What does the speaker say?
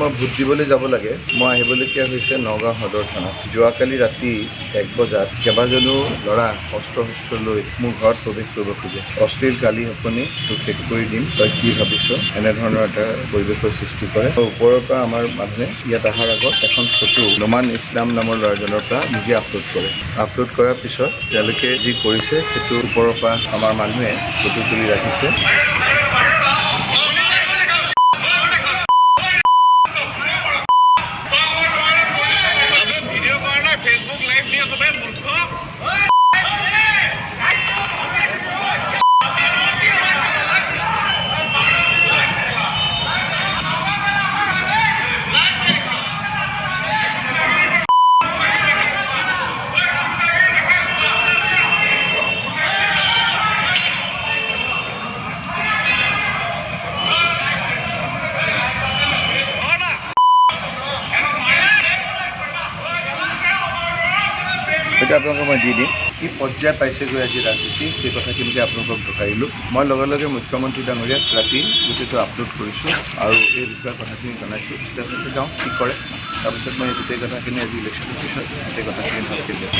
মই ভোট দিবলৈ যাব লাগে। মই আহিবলগীয়া হৈছে নগাঁও সদৰ থানাত। যোৱাকালি ৰাতি 1 বজাত কেইবাজনো ল'ৰা অস্ত্ৰ লৈ মোৰ ঘৰত প্ৰৱেশ কৰিব খোজে। অশ্লীল গালি শপনি তোক শেষ কৰি দিম, তই কি ভাবিছ, এনেধৰণৰ এটা পৰিৱেশৰ সৃষ্টি কৰে। ওপৰৰ পৰা আমাৰ মানুহে ইয়াত অহাৰ আগত এখন ফটো নোমান ইছলাম নামৰ ল'ৰাজনৰ পৰা নিজে আপলোড কৰাৰ পিছত তেওঁলোকে যি কৰিছে সেইটো ওপৰৰ পৰা আমাৰ মানুহে ফটো তুলি ৰাখিছে। এতিয়া আপোনালোকক মই দি দিম কি পৰ্যায় পাইছেগৈ আজি ৰাজনীতি, সেই কথাখিনিকে আপোনালোকক দোহাৰিলোঁ। মই লগে লগে মুখ্যমন্ত্ৰী ডাঙৰীয়াক ৰাতি গোটেইটো আপলোড কৰিছোঁ আৰু এই বিষয়ে কথাখিনি জনাইছোঁ। তেওঁলোকে যাওঁ কি কৰে, তাৰপিছত মই এই গোটেই কথাখিনি আজি ইলেকশ্যনৰ পিছত গোটেই কথাখিনি ভালকৈ দিম।